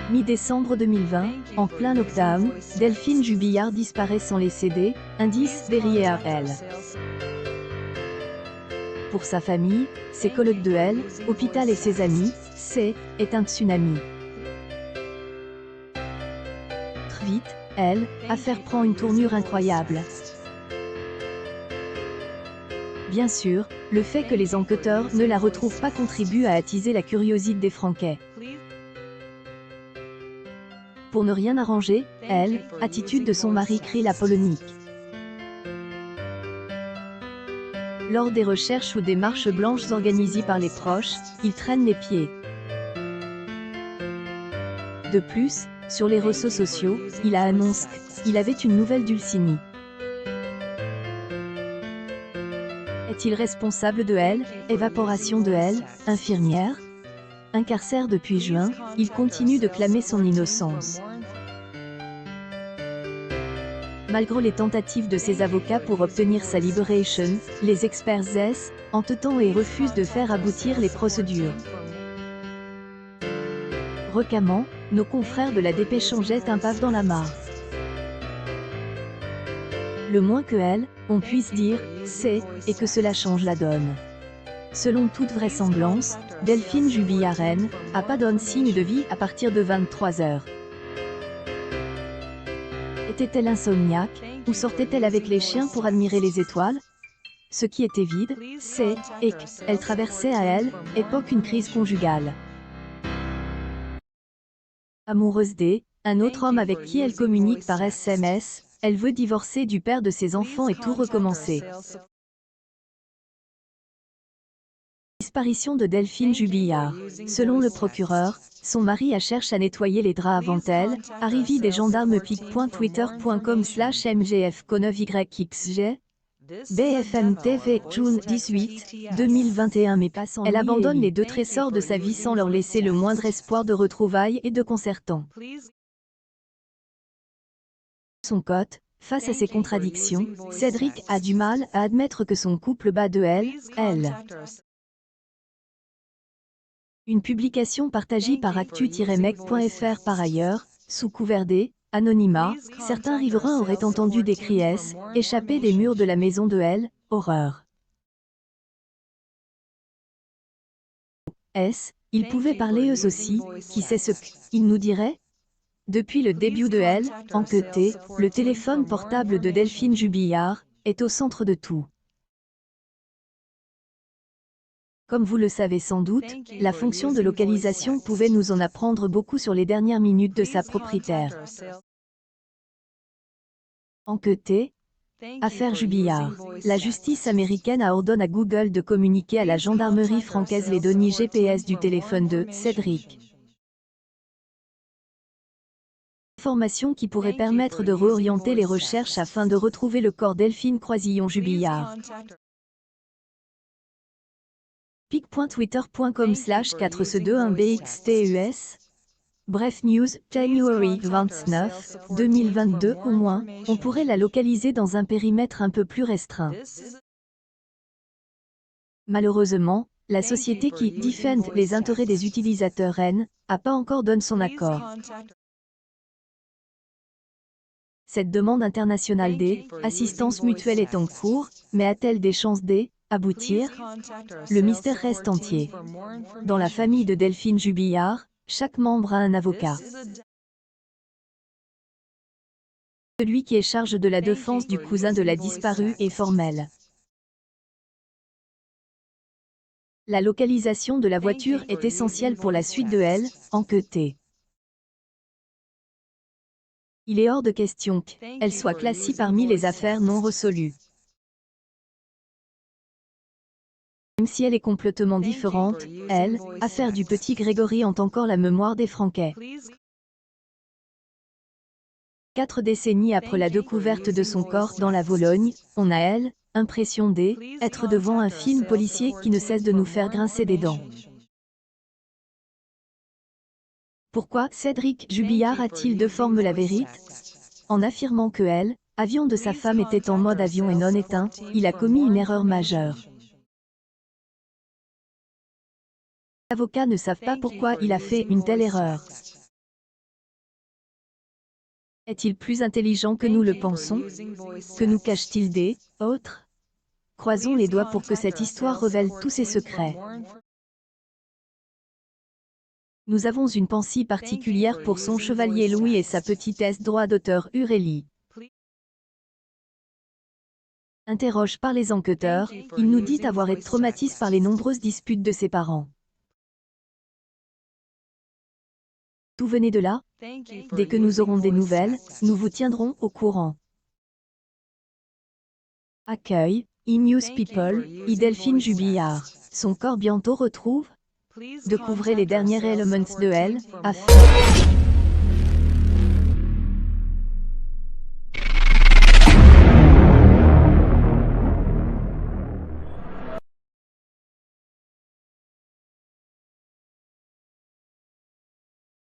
Mi-décembre 2020, en plein lockdown, Delphine Jubillard disparaît sans les CD, indice derrière elle. Pour sa famille, ses collègues de elle, hôpital et ses amis, est un tsunami. Très vite, affaire prend une tournure incroyable. Bien sûr, le fait que les enquêteurs ne la retrouvent pas contribue à attiser la curiosité des Franquais. Pour ne rien arranger, attitude de son mari crie la polémique. Lors des recherches ou des marches blanches organisées par les proches, il traîne les pieds. De plus, sur les réseaux sociaux, il a annoncé qu'il avait une nouvelle Dulcinea. Est-il responsable de elle, évaporation de elle, infirmière? Incarcéré depuis juin, il continue de clamer son innocence. Malgré les tentatives de ses avocats pour obtenir sa libération, les experts entêtent et refusent de faire aboutir les procédures. Récemment, nos confrères de la Dépêche en jettent un pavé dans la mare. Le moins que on puisse dire, et que cela change la donne. Selon toute vraisemblance, Delphine Jubillard n'a pas donné signe de vie à partir de 23 h. Était-elle insomniaque, ou sortait-elle avec les chiens pour admirer les étoiles? Ce qui était vide, et qu'elle traversait à époque une crise conjugale. Amoureuse un autre homme avec qui elle communique par SMS, elle veut divorcer du père de ses enfants et tout recommencer. Disparition de Delphine Jubillard. Selon le procureur, son mari cherche à nettoyer les draps avant elle, arrivée des gendarmes pic.twitter.com/mgf-9yxg. BFM TV, June 18, 2021. Mais passant, elle abandonne les deux trésors de sa vie sans leur laisser le moindre espoir de retrouvailles et de concertant. Son cote, face à ces contradictions, Cédric a du mal à admettre que son couple bat de elle. Une publication partagée par actu-mec.fr. Par ailleurs, sous couvert anonymat, certains riverains auraient entendu des cris échapper des murs de la maison de horreur. Ils pouvaient parler eux aussi, qui sait ce qu'ils nous diraient? Depuis le début de enquêté, le téléphone portable de Delphine Jubillard est au centre de tout. Comme vous le savez sans doute, la fonction de localisation pouvait nous en apprendre beaucoup sur les dernières minutes de sa propriétaire. Enquêté, affaire Jubillard. La justice américaine a ordonné à Google de communiquer à la gendarmerie francaise les données GPS du téléphone de Cédric. Information qui pourrait permettre de réorienter les recherches afin de retrouver le corps Delphine Croisillon-Jubillard. pic.twitter.com/4c21bxtus. Bref news, January 29, 2022. Au moins, on pourrait la localiser dans un périmètre un peu plus restreint. Malheureusement, la société qui défend les intérêts des utilisateurs n'a pas encore donné son accord. Cette demande internationale d'assistance mutuelle est en cours, mais a-t-elle des chances d'aboutir? Le mystère reste entier. Dans la famille de Delphine Jubillard, chaque membre a un avocat. Celui qui est chargé de la défense du cousin de la disparue est formel. La localisation de la voiture est essentielle pour la suite de enquêtée. Il est hors de question qu'elle soit classée parmi les affaires non résolues. Même si elle est complètement différente, affaire du petit Grégory hante encore la mémoire des Franquais. 4 décennies après la découverte de son corps dans la Vologne, on a l'impression d'être devant un film policier qui ne cesse de nous faire grincer des dents. Pourquoi Cédric Jubillard a-t-il déformé la vérité? En affirmant que avion de sa femme était en mode avion et non éteint, il a commis une erreur majeure. Les avocats ne savent pas pourquoi il a fait une telle erreur. Est-il plus intelligent que nous le pensons? Que nous cache-t-il des autres? Croisons les doigts pour que cette histoire révèle tous ses secrets. Nous avons une pensée particulière pour son chevalier Louis et sa petitesse droit d'auteur Aurélie. Interroge par les enquêteurs, il nous dit avoir été traumatisé par les nombreuses disputes de ses parents. Tout venait de là? Dès que nous aurons des nouvelles, nous vous tiendrons au courant. Accueil, e-News People, Delphine Jubillard. Son corps bientôt retrouve? Découvrez les derniers Elements de Elle, à faire.